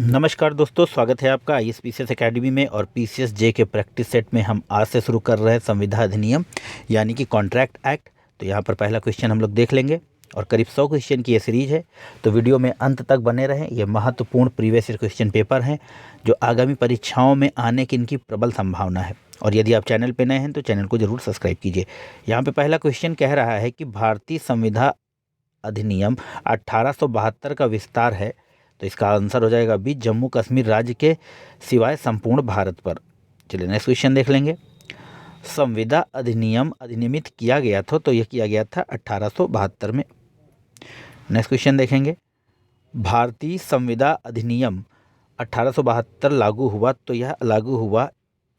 नमस्कार दोस्तों, स्वागत है आपका ISPCS एकेडमी में। और PCS जे के प्रैक्टिस सेट में हम आज से शुरू कर रहे हैं संविदा अधिनियम यानी कि कॉन्ट्रैक्ट एक्ट। तो यहाँ पर पहला क्वेश्चन हम लोग देख लेंगे और करीब 100 क्वेश्चन की ये सीरीज है, तो वीडियो में अंत तक बने रहें। ये महत्वपूर्ण प्रीवियस ईयर क्वेश्चन पेपर हैं जो आगामी परीक्षाओं में आने की इनकी प्रबल संभावना है। और यदि आप चैनल पर नए हैं तो चैनल को जरूर सब्सक्राइब कीजिए। यहाँ पर पहला क्वेश्चन कह रहा है कि भारतीय संविदा अधिनियम 1872 का विस्तार है, तो इसका आंसर हो जाएगा बी, जम्मू कश्मीर राज्य के सिवाय संपूर्ण भारत पर। चलिए नेक्स्ट क्वेश्चन देख लेंगे। संविदा अधिनियम अधिनियमित किया गया था, तो यह किया गया था 1872 में। नेक्स्ट क्वेश्चन देखेंगे। भारतीय संविदा अधिनियम 1872 लागू हुआ, तो यह लागू हुआ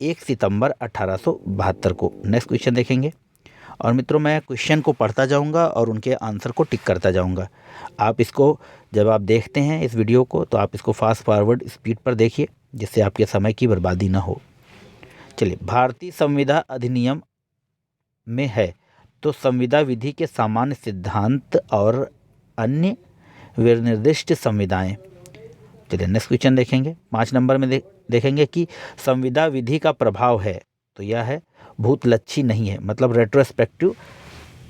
1 सितंबर 1872 को। नेक्स्ट क्वेश्चन देखेंगे। और मित्रों, मैं क्वेश्चन को पढ़ता जाऊंगा और उनके आंसर को टिक करता जाऊंगा। आप इसको जब आप देखते हैं इस वीडियो को, तो आप इसको फास्ट फॉरवर्ड स्पीड पर देखिए, जिससे आपके समय की बर्बादी ना हो। चलिए, भारतीय संविदा अधिनियम में है तो संविदा विधि के सामान्य सिद्धांत और अन्य विनिर्दिष्ट संविदाएं। चलिए नेक्स्ट क्वेश्चन देखेंगे। 5 नंबर में देखेंगे कि संविदा विधि का प्रभाव है, तो यह है भूतलक्षी नहीं है, मतलब रेट्रोस्पेक्टिव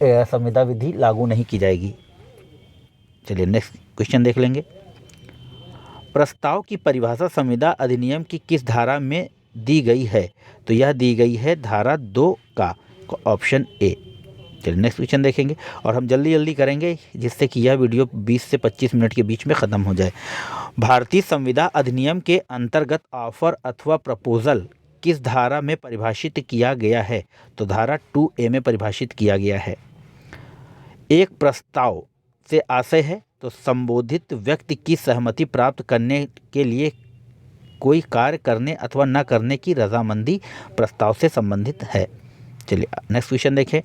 संविदा विधि लागू नहीं की जाएगी। चलिए नेक्स्ट क्वेश्चन देख लेंगे। प्रस्ताव की परिभाषा संविदा अधिनियम की किस धारा में दी गई है, तो यह दी गई है धारा 2 का, ऑप्शन ए। चलिए नेक्स्ट क्वेश्चन देखेंगे और हम जल्दी जल्दी करेंगे, जिससे कि यह वीडियो 20 से 25 मिनट के बीच में ख़त्म हो जाए। भारतीय संविदा अधिनियम के अंतर्गत ऑफर अथवा प्रपोजल किस धारा में परिभाषित किया गया है, तो धारा 2A में परिभाषित किया गया है। एक प्रस्ताव से आशय है तो संबोधित व्यक्ति की सहमति प्राप्त करने के लिए कोई कार्य करने अथवा न करने की रजामंदी प्रस्ताव से संबंधित है। चलिए नेक्स्ट क्वेश्चन देखें।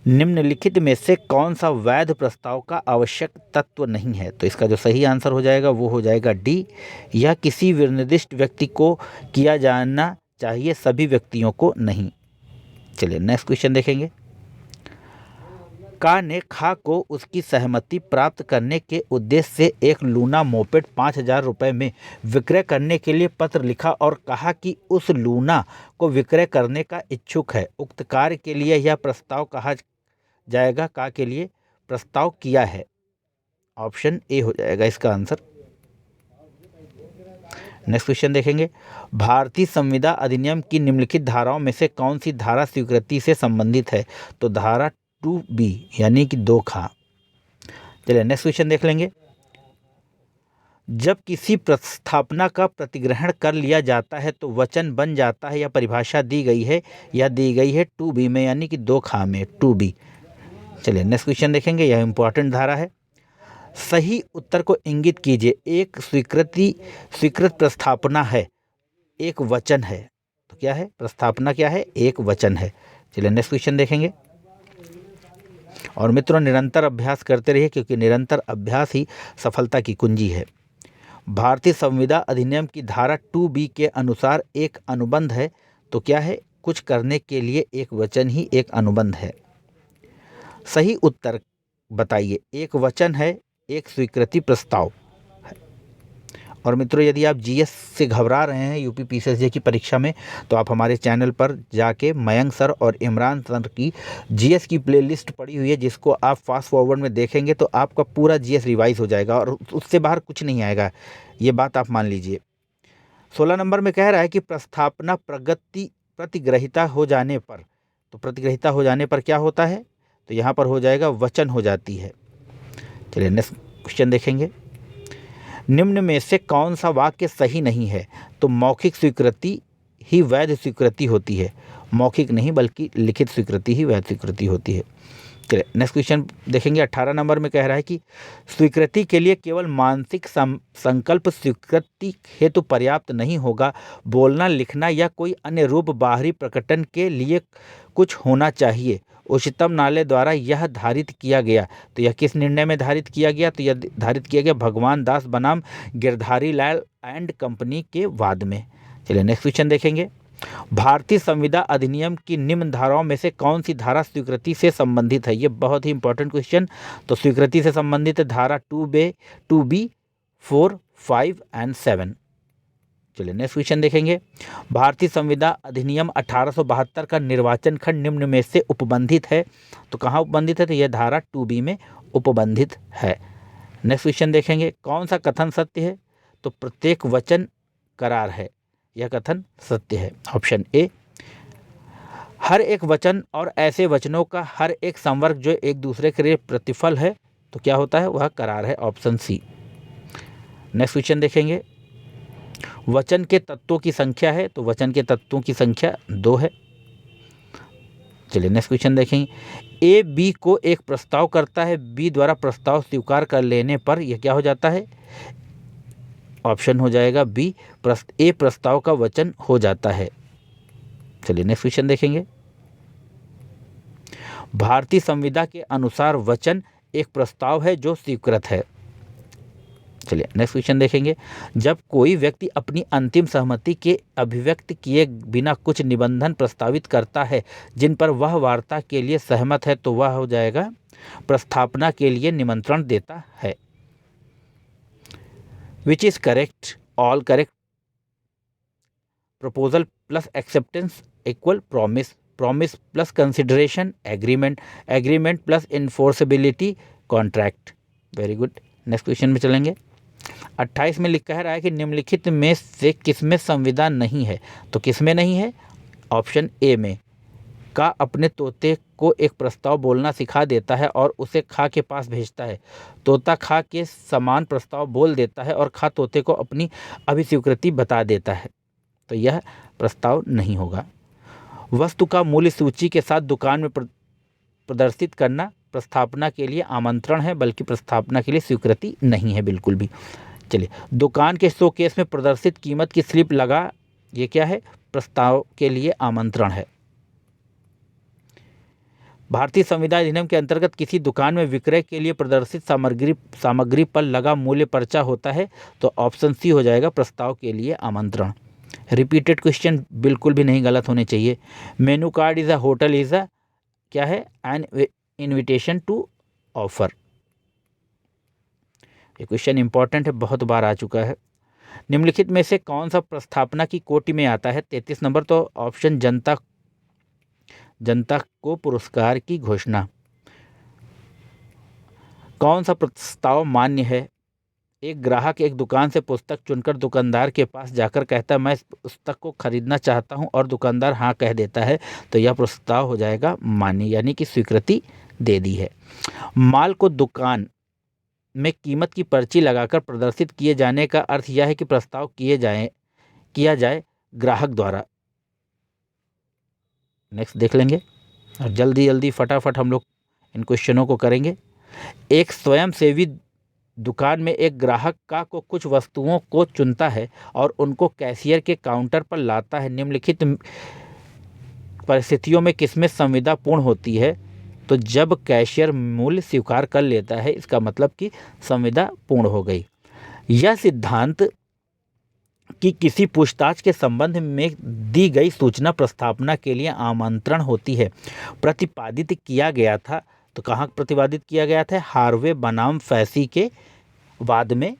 निम्नलिखित में से कौन सा वैध प्रस्ताव का आवश्यक तत्व नहीं है, तो इसका जो सही आंसर हो जाएगा वो हो जाएगा डी, यह किसी निर्दिष्ट व्यक्ति को किया जाना चाहिए, सभी व्यक्तियों को नहीं। चलिए नेक्स्ट क्वेश्चन देखेंगे। का ने खा को उसकी सहमति प्राप्त करने के उद्देश्य से एक लूना मोपेड 5,000 रुपये में विक्रय करने के लिए पत्र लिखा और कहा कि उस लूना को विक्रय करने का इच्छुक है। उक्त कार्य के लिए यह प्रस्ताव कहा जाएगा का के लिए प्रस्ताव किया है, ऑप्शन ए हो जाएगा इसका आंसर। नेक्स्ट क्वेश्चन देखेंगे। भारतीय संविदा अधिनियम की निम्नलिखित धाराओं में से कौन सी धारा स्वीकृति से संबंधित है, तो धारा 2B यानी कि 2 खा। चलिए नेक्स्ट क्वेश्चन देख लेंगे। जब किसी प्रस्तावना का प्रतिग्रहण कर लिया जाता है तो वचन बन जाता है, या परिभाषा दी गई है, या दी गई है 2B में यानी कि 2 खा में, 2B। चलिए नेक्स्ट क्वेश्चन देखेंगे। यह इंपॉर्टेंट धारा है। सही उत्तर को इंगित कीजिए। एक स्वीकृत प्रस्तावना है, एक वचन है, तो क्या है प्रस्तावना, क्या है एक वचन है। चलिए नेक्स्ट क्वेश्चन देखेंगे। और मित्रों, निरंतर अभ्यास करते रहिए, क्योंकि निरंतर अभ्यास ही सफलता की कुंजी है। भारतीय संविदा अधिनियम की धारा 2B के अनुसार एक अनुबंध है, तो क्या है कुछ करने के लिए एक वचन ही एक अनुबंध है। सही उत्तर बताइए। एक वचन है, एक स्वीकृति प्रस्ताव है। और मित्रों, यदि आप जीएस से घबरा रहे हैं यूपी PCS की परीक्षा में, तो आप हमारे चैनल पर जाके मयंक सर और इमरान सर की जीएस की प्लेलिस्ट पड़ी हुई है, जिसको आप फास्ट फॉरवर्ड में देखेंगे तो आपका पूरा जीएस रिवाइज हो जाएगा और उससे बाहर कुछ नहीं आएगा, ये बात आप मान लीजिए। 16 नंबर में कह रहा है कि प्रस्तावना प्रतिग्रहिता हो जाने पर, तो प्रतिग्रहिता हो जाने पर क्या होता है, तो यहाँ पर हो जाएगा वचन हो जाती है। चलिए नेक्स्ट क्वेश्चन देखेंगे। निम्न में से कौन सा वाक्य सही नहीं है, तो मौखिक स्वीकृति ही वैध स्वीकृति होती है। मौखिक नहीं बल्कि लिखित स्वीकृति ही वैध स्वीकृति होती है। चलिए नेक्स्ट क्वेश्चन देखेंगे। 18 नंबर में कह रहा है कि स्वीकृति के लिए केवल मानसिक संकल्प स्वीकृति हेतु पर्याप्त नहीं होगा, बोलना, लिखना या कोई अन्य रूप बाहरी प्रकटन के लिए कुछ होना चाहिए। उच्चतम न्यायालय द्वारा यह धारित किया गया, तो यह किस निर्णय में धारित किया गया, तो यह धारित किया गया भगवान दास बनाम गिरधारी लाल एंड कंपनी के वाद में। चलिए नेक्स्ट क्वेश्चन देखेंगे। भारतीय संविदा अधिनियम की निम्न धाराओं में से कौन सी धारा स्वीकृति से संबंधित है? ये बहुत ही इंपॉर्टेंट क्वेश्चन। तो स्वीकृति से संबंधित धारा 2B 4, 5 एंड 7। चलिए नेक्स्ट क्वेश्चन देखेंगे। भारतीय संविदा अधिनियम 1872 का निर्वाचन खंड निम्न में से उपबंधित है, तो कहाँ उपबंधित है? तो यह धारा 2B में उपबंधित है। नेक्स्ट क्वेश्चन देखेंगे। कौन सा कथन सत्य है? तो प्रत्येक वचन करार है, यह कथन सत्य है। Option A. हर एक वचन और ऐसे वचनों का हर एक संवर्ग जो एक दूसरे के लिए प्रतिफल है, तो क्या होता है? वह करार है। Option C. नेक्स्ट क्वेश्चन देखेंगे। वचन के तत्वों की संख्या है, तो वचन के तत्वों की संख्या 2 है। चलिए नेक्स्ट क्वेश्चन देखेंगे। ए बी को एक प्रस्ताव करता है, बी द्वारा प्रस्ताव स्वीकार कर लेने पर यह क्या हो जाता है? ऑप्शन हो जाएगा बी, ए प्रस्ताव का वचन हो जाता है। चलिए नेक्स्ट क्वेश्चन देखेंगे। भारतीय संविदा के अनुसार वचन एक प्रस्ताव है जो स्वीकृत है। चलिए नेक्स्ट क्वेश्चन देखेंगे। जब कोई व्यक्ति अपनी अंतिम सहमति के अभिव्यक्त किए बिना कुछ निबंधन प्रस्तावित करता है जिन पर वह वार्ता के लिए सहमत है, तो वह हो जाएगा प्रस्थापना के लिए निमंत्रण देता है। Which is correct? All correct. Proposal plus acceptance equal promise, promise plus consideration agreement, agreement plus enforceability contract. Very good. Next question में चलेंगे। 28 में लिखा है कि निम्नलिखित में से किसमें संविदा नहीं है, तो किसमें नहीं है? ऑप्शन ए में। का अपने तोते को एक प्रस्ताव बोलना सिखा देता है और उसे खा के पास भेजता है। तोता खा के समान प्रस्ताव बोल देता है और खा तोते को अपनी अभिस्वीकृति बता देता है, तो यह प्रस्ताव नहीं होगा। वस्तु का मूल्य सूची के साथ दुकान में प्रदर्शित करना प्रस्थापना के लिए आमंत्रण है, बल्कि प्रस्थापना के लिए स्वीकृति नहीं है बिल्कुल भी। चलिए, दुकान के शोकेस में प्रदर्शित कीमत की स्लिप लगा, ये क्या है? प्रस्ताव के लिए आमंत्रण है। भारतीय संविदा अधिनियम के अंतर्गत किसी दुकान में विक्रय के लिए प्रदर्शित सामग्री पर लगा मूल्य पर्चा होता है, तो ऑप्शन सी हो जाएगा, प्रस्ताव के लिए आमंत्रण। रिपीटेड क्वेश्चन बिल्कुल भी नहीं गलत होने चाहिए। Menu card is a hotel is a क्या है? An invitation to offer. ये क्वेश्चन इंपॉर्टेंट है, बहुत बार आ चुका है। निम्नलिखित में से कौन सा प्रस्थापना की कोटि में आता है? 33 नंबर, तो ऑप्शन जनता को पुरस्कार की घोषणा। कौन सा प्रस्ताव मान्य है? एक ग्राहक एक दुकान से पुस्तक चुनकर दुकानदार के पास जाकर कहता है मैं इस पुस्तक को खरीदना चाहता हूं और दुकानदार हाँ कह देता है, तो यह प्रस्ताव हो जाएगा मान्य, यानी कि स्वीकृति दे दी है। माल को दुकान में कीमत की पर्ची लगाकर प्रदर्शित किए जाने का अर्थ यह है कि प्रस्ताव किया जाए ग्राहक द्वारा। नेक्स्ट देख लेंगे और जल्दी जल्दी फटाफट हम लोग इन क्वेश्चनों को करेंगे। एक स्वयंसेवी दुकान में एक ग्राहक को कुछ वस्तुओं को चुनता है और उनको कैशियर के काउंटर पर लाता है। निम्नलिखित परिस्थितियों में किसमें संविदा पूर्ण होती है? तो जब कैशियर मूल्य स्वीकार कर लेता है, इसका मतलब कि संविदा पूर्ण हो गई। यह सिद्धांत कि किसी पूछताछ के संबंध में दी गई सूचना प्रस्थापना के लिए आमंत्रण होती है, प्रतिपादित किया गया था। तो कहाँ प्रतिपादित किया गया था? हार्वे बनाम फैसी के वाद में।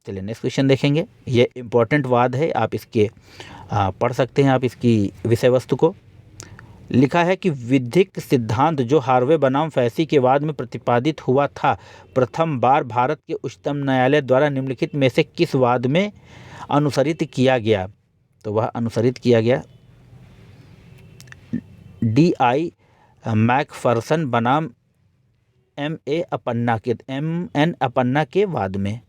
चलिए नेक्स्ट क्वेश्चन देखेंगे। ये इंपॉर्टेंट वाद है, आप इसके पढ़ सकते हैं आप इसकी विषय वस्तु को। लिखा है कि विधिक सिद्धांत जो हार्वे बनाम फैसी के वाद में प्रतिपादित हुआ था, प्रथम बार भारत के उच्चतम न्यायालय द्वारा निम्नलिखित में से किस वाद में अनुसरित किया गया? तो वह अनुसरित किया गया D.I. मैकफरसन बनाम M.N. अपन्ना के वाद में।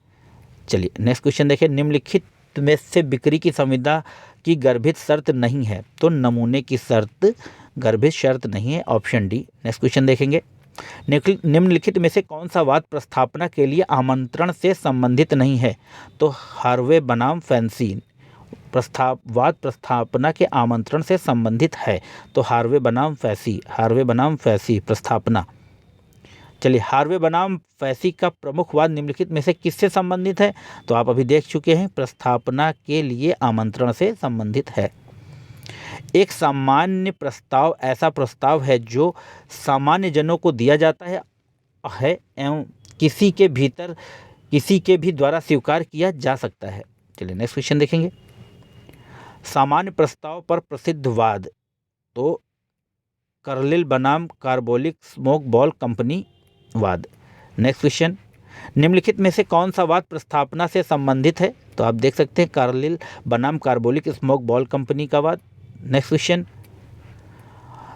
चलिए नेक्स्ट क्वेश्चन देखिए। निम्नलिखित में से बिक्री की संविदा की गर्भित शर्त नहीं है, तो नमूने की शर्त गर्भित शर्त नहीं है, ऑप्शन डी। नेक्स्ट क्वेश्चन देखेंगे। निम्नलिखित में से कौन सा वाद प्रस्थापना के लिए आमंत्रण से संबंधित नहीं है? तो हार्वे बनाम फैंसी वाद प्रस्थापना के आमंत्रण से संबंधित है, तो हार्वे बनाम फैसी प्रस्थापना। चलिए, हार्वे बनाम फैसी का प्रमुख वाद निम्नलिखित में से किससे संबंधित है? तो आप अभी देख चुके हैं, प्रस्थापना के लिए आमंत्रण से संबंधित है। एक सामान्य प्रस्ताव ऐसा प्रस्ताव है जो सामान्य जनों को दिया जाता है एवं किसी के भीतर किसी के भी द्वारा स्वीकार किया जा सकता है। चलिए नेक्स्ट क्वेश्चन देखेंगे। सामान्य प्रस्ताव पर प्रसिद्ध वाद, तो कार्लिल बनाम कार्बोलिक स्मोक बॉल कंपनी वाद। नेक्स्ट क्वेश्चन, निम्नलिखित में से कौन सा वाद प्रस्तावना से संबंधित है? तो आप देख सकते हैं कार्लिल बनाम कार्बोलिक स्मोक बॉल कंपनी का वाद। नेक्स्ट क्वेश्चन,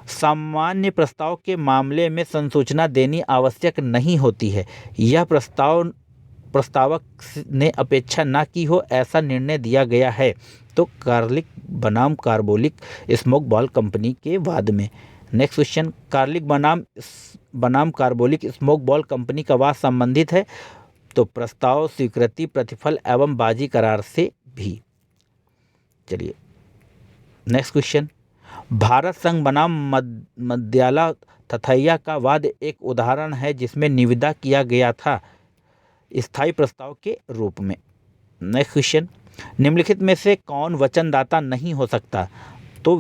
सामान्य प्रस्ताव के मामले में संसूचना देनी आवश्यक नहीं होती है। यह प्रस्तावक ने अपेक्षा न की हो ऐसा निर्णय दिया गया है। तो कार्लिक बनाम कार्बोलिक स्मोक बॉल कंपनी के वाद में। नेक्स्ट क्वेश्चन, कार्लिक बनाम कार्बोलिक स्मोक बॉल कंपनी का वाद संबंधित है। तो प्रस्ताव, स्वीकृति, प्रतिफल एवं बाजी करार से भी। चलिए नेक्स्ट क्वेश्चन, भारत संघ बनाम मद्याला तथैया का वाद एक उदाहरण है जिसमें निविदा किया गया था स्थायी प्रस्ताव के रूप में। नेक्स्ट क्वेश्चन, निम्नलिखित में से कौन वचनदाता नहीं हो सकता? तो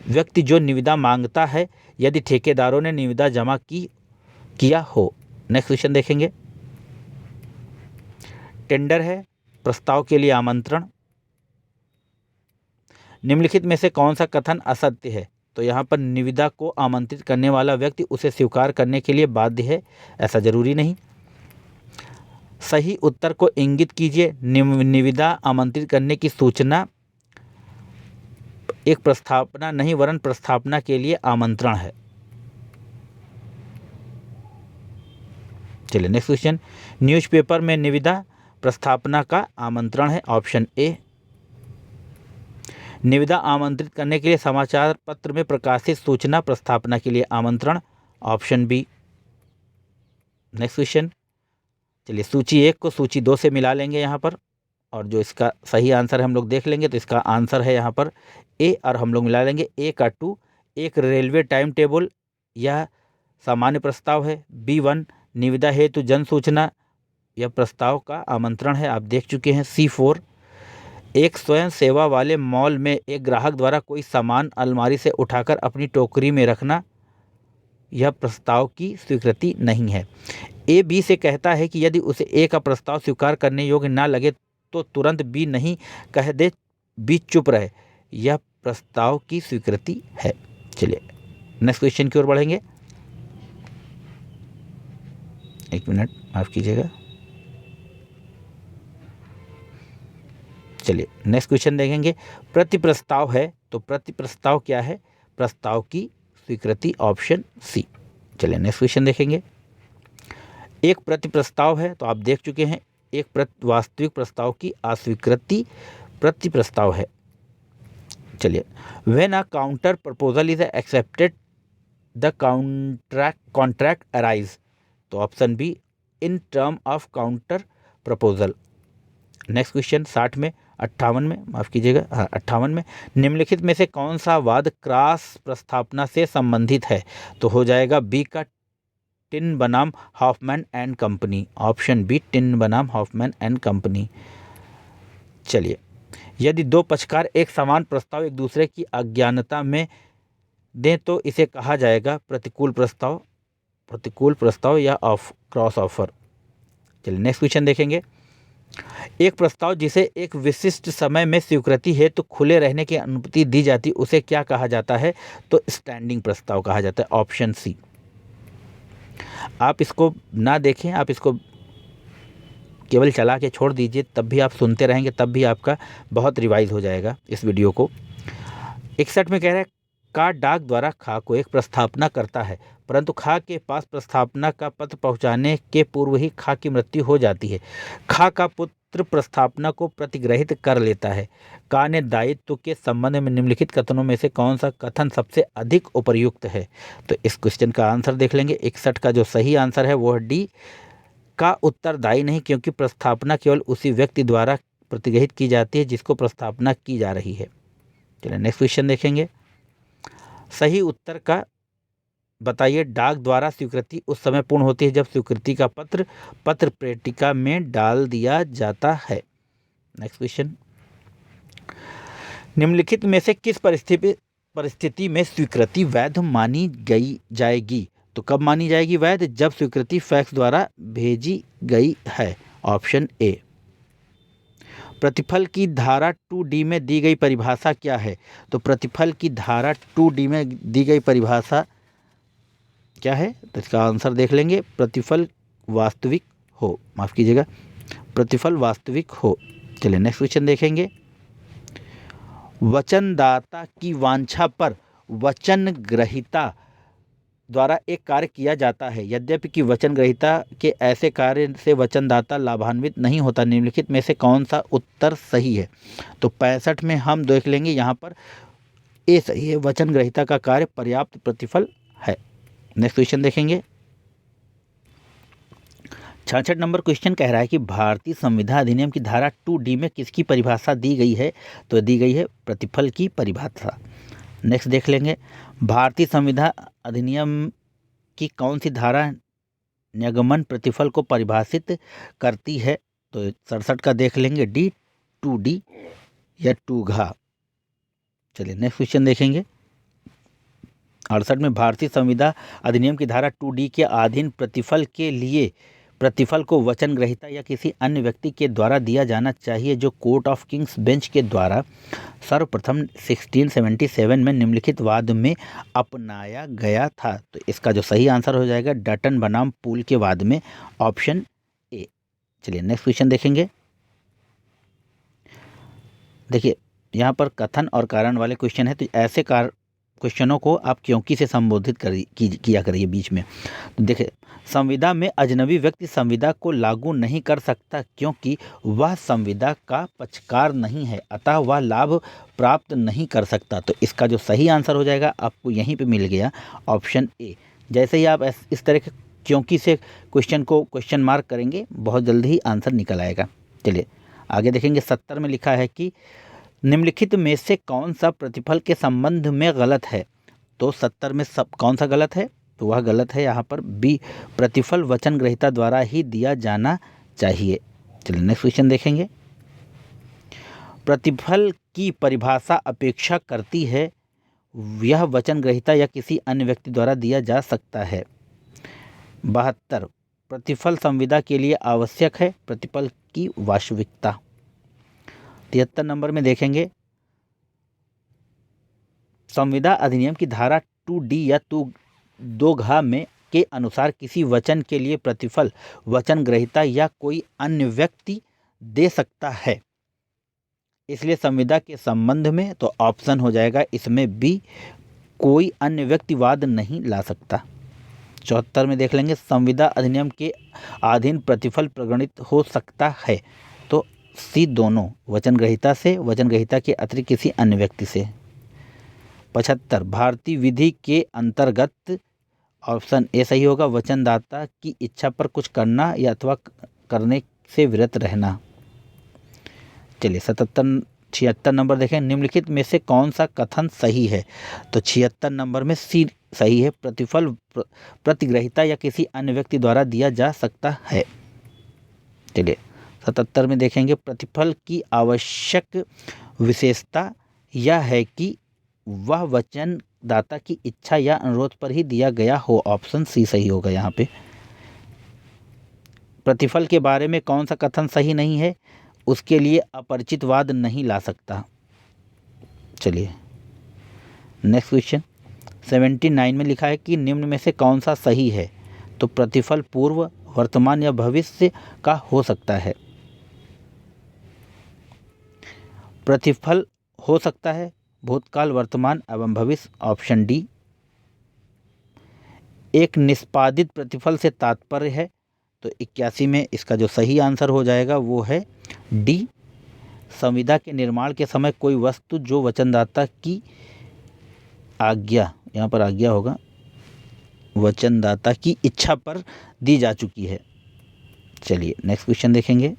व्यक्ति जो निविदा मांगता है यदि ठेकेदारों ने निविदा जमा किया हो। नेक्स्ट क्वेश्चन देखेंगे। टेंडर है प्रस्ताव के लिए आमंत्रण। निम्नलिखित में से कौन सा कथन असत्य है? तो यहाँ पर निविदा को आमंत्रित करने वाला व्यक्ति उसे स्वीकार करने के लिए बाध्य है, ऐसा जरूरी नहीं। सही उत्तर को इंगित कीजिए। निविदा आमंत्रित करने की सूचना एक प्रस्तावना नहीं वरन प्रस्तावना के लिए आमंत्रण है। चलिए नेक्स्ट क्वेश्चन, न्यूज़पेपर में निविदा प्रस्तावना का आमंत्रण है, ऑप्शन ए। निविदा आमंत्रित करने के लिए समाचार पत्र में प्रकाशित सूचना प्रस्तावना के लिए आमंत्रण, ऑप्शन बी। नेक्स्ट क्वेश्चन, चलिए सूची 1 को सूची 2 से मिला लेंगे यहाँ पर, और जो इसका सही आंसर है हम लोग देख लेंगे। तो इसका आंसर है यहाँ पर ए, और हम लोग मिला लेंगे ए का 2। एक रेलवे टाइम टेबल, यह सामान्य प्रस्ताव है। B1 निविदा हेतु जन सूचना, यह प्रस्ताव का आमंत्रण है, आप देख चुके हैं। C4 एक स्वयं सेवा वाले मॉल में एक ग्राहक द्वारा कोई सामान अलमारी से उठाकर अपनी टोकरी में रखना, यह प्रस्ताव की स्वीकृति नहीं है। ए बी से कहता है कि यदि उसे ए का प्रस्ताव स्वीकार करने योग्य ना लगे तो तुरंत बी नहीं कह दे, बी चुप रहे, यह प्रस्ताव की स्वीकृति है। चलिए नेक्स्ट क्वेश्चन की ओर बढ़ेंगे। एक मिनट माफ कीजिएगा। चलिए नेक्स्ट क्वेश्चन देखेंगे। प्रति प्रस्ताव है, तो प्रति प्रस्ताव क्या है? प्रस्ताव की स्वीकृति, ऑप्शन सी। चलिए नेक्स्ट क्वेश्चन देखेंगे। एक प्रति प्रस्ताव है, तो आप देख चुके हैं एक वास्तविक प्रस्ताव की अस्वीकृति प्रति प्रस्ताव है। चलिए, when a counter proposal is accepted the contract arise, तो option B in term of counter proposal. Next question 58 में माफ कीजिएगा, हाँ 58 में, निम्नलिखित में से कौन सा वाद क्रॉस प्रस्तावना से संबंधित है? तो हो जाएगा बी का टिन बनाम Hoffman and company, option B Tinn बनाम हॉफमैन एंड कंपनी। चलिए, यदि दो पक्षकार एक समान प्रस्ताव एक दूसरे की अज्ञानता में दें तो इसे कहा जाएगा प्रतिकूल प्रस्ताव या क्रॉस ऑफर। चलिए नेक्स्ट क्वेश्चन देखेंगे। एक प्रस्ताव जिसे एक विशिष्ट समय में स्वीकृति है तो खुले रहने की अनुमति दी जाती, उसे क्या कहा जाता है? तो स्टैंडिंग प्रस्ताव कहा जाता है, ऑप्शन सी। आप इसको ना देखें, आप इसको केवल चला के छोड़ दीजिए, तब भी आप सुनते रहेंगे, तब भी आपका बहुत रिवाइज हो जाएगा इस वीडियो को। 61 में कह रहा है, का डाक द्वारा खा को एक प्रस्तावना करता है, परंतु खा के पास प्रस्तावना का पत्र पहुंचाने के पूर्व ही खा की मृत्यु हो जाती है। खा का पुत्र प्रस्तावना को प्रतिग्रहित कर लेता है। का ने दायित्व के संबंध में निम्नलिखित कथनों में से कौन सा कथन सबसे अधिक उपयुक्त है? तो इस क्वेश्चन का आंसर देख लेंगे। 61 का जो सही आंसर है वो है डी, का उत्तरदायी नहीं, क्योंकि प्रस्तावना केवल उसी व्यक्ति द्वारा प्रतिग्रहित की जाती है जिसको प्रस्तावना की जा रही है। चलिए नेक्स्ट क्वेश्चन देखेंगे। सही उत्तर का बताइए। डाक द्वारा स्वीकृति उस समय पूर्ण होती है जब स्वीकृति का पत्र पेटिका में डाल दिया जाता है। नेक्स्ट क्वेश्चन, निम्नलिखित में से किस परिस्थिति में स्वीकृति वैध मानी जाएगी? तो कब मानी जाएगी वैध? जब स्वीकृति फैक्स द्वारा भेजी गई है, ऑप्शन ए। प्रतिफल की धारा 2D में दी गई परिभाषा क्या है? तो प्रतिफल की धारा 2D में दी गई परिभाषा क्या है? तो इसका आंसर देख लेंगे। प्रतिफल वास्तविक हो, माफ़ कीजिएगा, प्रतिफल वास्तविक हो। चलिए नेक्स्ट क्वेश्चन देखेंगे। वचनदाता की वांछा पर वचन ग्रहीता द्वारा एक कार्य किया जाता है, यद्यपि कि वचन ग्रहीता के ऐसे कार्य से वचनदाता लाभान्वित नहीं होता। निम्नलिखित में से कौन सा उत्तर सही है? तो 65 में हम देख लेंगे, यहाँ पर ए सही है, वचन ग्रहीता का कार्य पर्याप्त प्रतिफल है। नेक्स्ट क्वेश्चन देखेंगे। 66 नंबर क्वेश्चन कह रहा है कि भारतीय संविधान अधिनियम की धारा 2D में किसकी परिभाषा दी गई है? तो दी गई है प्रतिफल की परिभाषा। नेक्स्ट देख लेंगे। भारतीय संविधान अधिनियम की कौन सी धारा निगमन प्रतिफल को परिभाषित करती है? तो 67 का देख लेंगे, डी, 2D या 2 घा। चलिए नेक्स्ट क्वेश्चन देखेंगे। 68 में भारतीय संविधान अधिनियम की धारा 2D के अधीन प्रतिफल के लिए प्रतिफल को वचन ग्रहीता या किसी अन्य व्यक्ति के द्वारा दिया जाना चाहिए, जो कोर्ट ऑफ किंग्स बेंच के द्वारा सर्वप्रथम 1677 में निम्नलिखित वाद में अपनाया गया था। तो इसका जो सही आंसर हो जाएगा डटन बनाम पूल के वाद में, ऑप्शन ए। चलिए नेक्स्ट क्वेश्चन देखेंगे। देखिए यहाँ पर कथन और कारण वाले क्वेश्चन है, तो ऐसे क्वेश्चनों को आप क्योंकि से संबोधित किया करिए बीच में। तो देखिए, संविदा में अजनबी व्यक्ति संविदा को लागू नहीं कर सकता क्योंकि वह संविदा का पक्षकार नहीं है, अतः वह लाभ प्राप्त नहीं कर सकता। तो इसका जो सही आंसर हो जाएगा आपको यहीं पे मिल गया, ऑप्शन ए। जैसे ही आप इस तरह के क्योंकि से क्वेश्चन को क्वेश्चन मार्क करेंगे, बहुत जल्दी ही आंसर निकल आएगा। चलिए आगे देखेंगे। 70 में लिखा है कि निम्नलिखित में से कौन सा प्रतिफल के संबंध में गलत है? तो 70 में कौन सा गलत है? तो वह गलत है यहाँ पर बी, प्रतिफल वचन ग्रहीता द्वारा ही दिया जाना चाहिए। चलिए नेक्स्ट क्वेश्चन देखेंगे। प्रतिफल की परिभाषा अपेक्षा करती है यह वचन ग्रहीता या किसी अन्य व्यक्ति द्वारा दिया जा सकता है। 72, प्रतिफल संविदा के लिए आवश्यक है, प्रतिफल की वास्तविकता। 73 नंबर में देखेंगे। संविदा अधिनियम की धारा 2D या 2 घा में के अनुसार किसी वचन के लिए प्रतिफल वचन ग्रहीता या कोई अन्य व्यक्ति दे सकता है, इसलिए संविदा के संबंध में तो ऑप्शन हो जाएगा इसमें बी, कोई अन्य व्यक्ति वाद नहीं ला सकता। 74 में देख लेंगे। संविदा अधिनियम के अधीन प्रतिफल प्रगणित हो सकता है, तो सी, दोनों, वचन ग्रहीता से, वचन ग्रहीता के अतिरिक्त किसी अन्य व्यक्ति से। 75, भारतीय विधि के अंतर्गत, ऑप्शन ए सही होगा, वचनदाता की इच्छा पर कुछ करना या अथवा करने से विरत रहना। चलिए 76 नंबर देखें। निम्नलिखित में से कौन सा कथन सही है? तो 76 नंबर में सी सही है, प्रतिफल प्रतिग्रहीता या किसी अन्य व्यक्ति द्वारा दिया जा सकता है। चलिए 77 में देखेंगे। प्रतिफल की आवश्यक विशेषता यह है कि वह वचनदाता की इच्छा या अनुरोध पर ही दिया गया हो, ऑप्शन सी सही होगा यहाँ पे। प्रतिफल के बारे में कौन सा कथन सही नहीं है? उसके लिए अपरिचित वाद नहीं ला सकता। चलिए नेक्स्ट क्वेश्चन। 79 में लिखा है कि निम्न में से कौन सा सही है? तो प्रतिफल पूर्व, वर्तमान या भविष्य का हो सकता है। प्रतिफल हो सकता है भूतकाल, वर्तमान एवं भविष्य, ऑप्शन डी। एक निष्पादित प्रतिफल से तात्पर्य है, तो 81 में इसका जो सही आंसर हो जाएगा वो है डी, संविदा के निर्माण के समय कोई वस्तु जो वचनदाता की आज्ञा, यहाँ पर आज्ञा होगा, वचनदाता की इच्छा पर दी जा चुकी है। चलिए नेक्स्ट क्वेश्चन देखेंगे।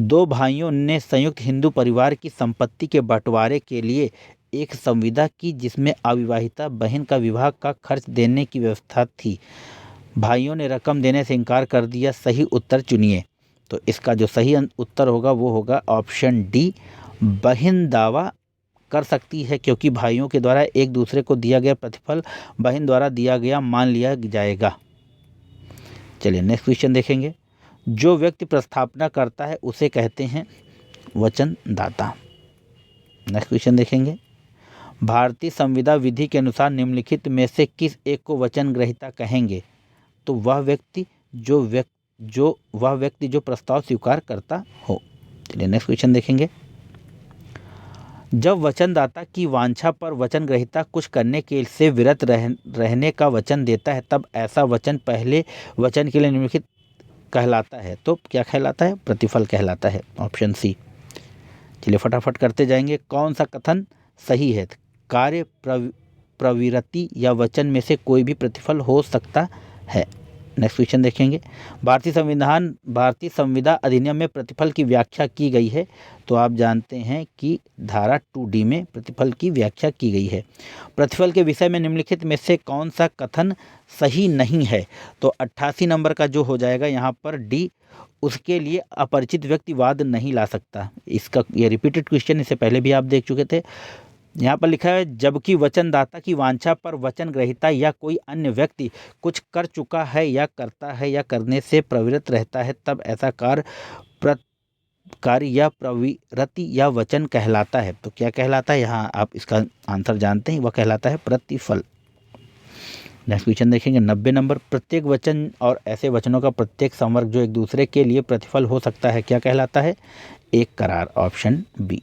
2 भाइयों ने संयुक्त हिंदू परिवार की संपत्ति के बंटवारे के लिए एक संविदा की जिसमें अविवाहिता बहन का विवाह का खर्च देने की व्यवस्था थी। भाइयों ने रकम देने से इनकार कर दिया, सही उत्तर चुनिए। तो इसका जो सही उत्तर होगा वो होगा ऑप्शन डी, बहन दावा कर सकती है क्योंकि भाइयों के द्वारा एक दूसरे को दिया गया प्रतिफल बहन द्वारा दिया गया मान लिया जाएगा। चलिए नेक्स्ट क्वेश्चन देखेंगे। जो व्यक्ति प्रस्तावना करता है उसे कहते हैं वचनदाता। नेक्स्ट क्वेश्चन देखेंगे, भारतीय संविदा विधि के अनुसार निम्नलिखित में से किस एक को वचन ग्रहीता कहेंगे? तो वह व्यक्ति जो प्रस्ताव स्वीकार करता हो। चलिए नेक्स्ट क्वेश्चन देखेंगे, जब वचनदाता की वांछा पर वचन ग्रहीता कुछ करने के से विरत रहने का वचन देता है तब ऐसा वचन पहले वचन के लिए निम्नलिखित कहलाता है। तो क्या कहलाता है? प्रतिफल कहलाता है, ऑप्शन सी। चलिए फटाफट करते जाएंगे, कौन सा कथन सही है? कार्य, प्रवृत्ति या वचन में से कोई भी प्रतिफल हो सकता है। नेक्स्ट क्वेश्चन देखेंगे, भारतीय संविदा अधिनियम में प्रतिफल की व्याख्या की गई है। तो आप जानते हैं कि धारा 2D में प्रतिफल की व्याख्या की गई है। प्रतिफल के विषय में निम्नलिखित में से कौन सा कथन सही नहीं है? तो 88 नंबर का जो हो जाएगा यहाँ पर डी, उसके लिए अपरिचित व्यक्ति वाद नहीं ला सकता। इसका ये रिपीटेड क्वेश्चन, इससे पहले भी आप देख चुके थे। यहाँ पर लिखा है, जबकि वचनदाता की वांछा पर वचन ग्रहीता या कोई अन्य व्यक्ति कुछ कर चुका है या करता है या करने से प्रवृत्त रहता है तब ऐसा कार्य या प्रवृत्ति या वचन कहलाता है। तो क्या कहलाता है? यहाँ आप इसका आंसर जानते हैं, वह कहलाता है प्रतिफल। नेक्स्ट क्वेश्चन देखेंगे, 90 नंबर, प्रत्येक वचन और ऐसे वचनों का प्रत्येक संवर्ग जो एक दूसरे के लिए प्रतिफल हो सकता है क्या कहलाता है? एक करार, ऑप्शन बी।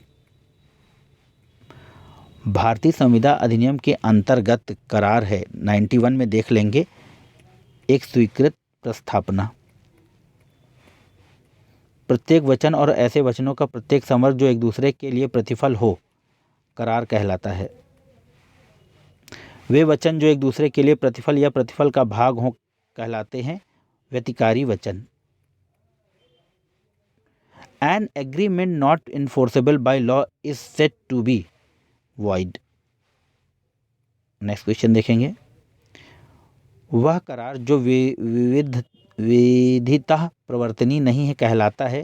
भारतीय संविदा अधिनियम के अंतर्गत करार है, 91 में देख लेंगे, एक स्वीकृत प्रस्तावना। प्रत्येक वचन और ऐसे वचनों का प्रत्येक संवर्ग जो एक दूसरे के लिए प्रतिफल हो, करार कहलाता है। वे वचन जो एक दूसरे के लिए प्रतिफल या प्रतिफल का भाग हो कहलाते हैं व्यतिकारी वचन। An agreement not enforceable by law is said to be void। Next question देखेंगे, वह करार जो विधितः प्रवर्तनीय नहीं है कहलाता है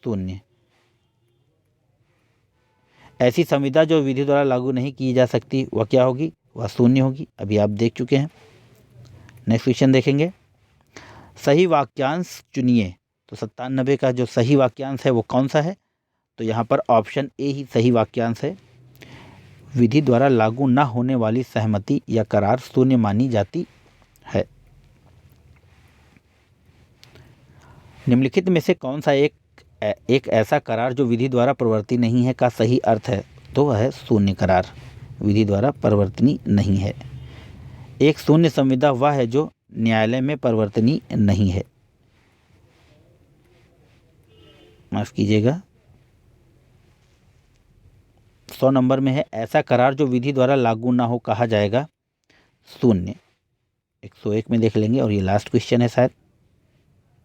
शून्य। ऐसी संविदा जो विधि द्वारा लागू नहीं की जा सकती वह क्या होगी? वह शून्य होगी। अभी आप देख चुके हैं। नेक्स्ट क्वेश्चन देखेंगे, सही वाक्यांश चुनिए। तो 97 का जो सही वाक्यांश है वो कौन सा है? तो यहाँ पर ऑप्शन ए ही सही वाक्यांश है। विधि द्वारा लागू न होने वाली सहमति या करार शून्य मानी जाती है। निम्नलिखित में से कौन सा एक ऐसा करार जो विधि द्वारा प्रवर्ती नहीं है का सही अर्थ है? तो वह है शून्य करार, विधि द्वारा प्रवर्तनीय नहीं है। एक शून्य संविदा वह है जो न्यायालय में प्रवर्तनीय नहीं है। माफ कीजिएगा, 100 नंबर में है, ऐसा करार जो विधि द्वारा लागू ना हो कहा जाएगा शून्य। 101 में देख लेंगे, और ये लास्ट क्वेश्चन है शायद,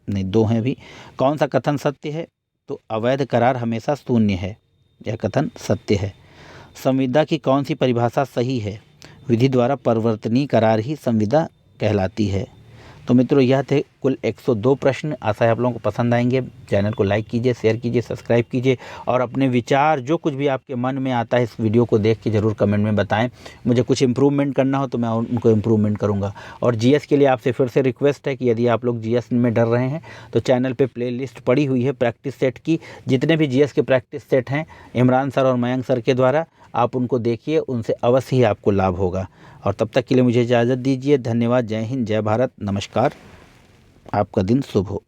नहीं 2 हैं अभी। कौन सा कथन सत्य है? तो अवैध करार हमेशा शून्य है, यह कथन सत्य है। संविदा की कौन सी परिभाषा सही है? विधि द्वारा परिवर्तनीय करार ही संविदा कहलाती है। तो मित्रों, यह थे कुल 102 प्रश्न। आशा है आप लोगों को पसंद आएंगे। चैनल को लाइक कीजिए, शेयर कीजिए, सब्सक्राइब कीजिए, और अपने विचार जो कुछ भी आपके मन में आता है इस वीडियो को देख के ज़रूर कमेंट में बताएं। मुझे कुछ इम्प्रूवमेंट करना हो तो मैं उनको इम्प्रूवमेंट करूंगा। और जीएस के लिए आपसे फिर से रिक्वेस्ट है कि यदि आप लोग जीएस में डर रहे हैं तो चैनल पर प्लेलिस्ट पड़ी हुई है प्रैक्टिस सेट की। जितने भी जीएस के प्रैक्टिस सेट हैं इमरान सर और मयंक सर के द्वारा, आप उनको देखिए, उनसे अवश्य ही आपको लाभ होगा। और तब तक के लिए मुझे इजाज़त दीजिए। धन्यवाद। जय हिंद, जय भारत, नमस्कार। आपका दिन शुभ हो।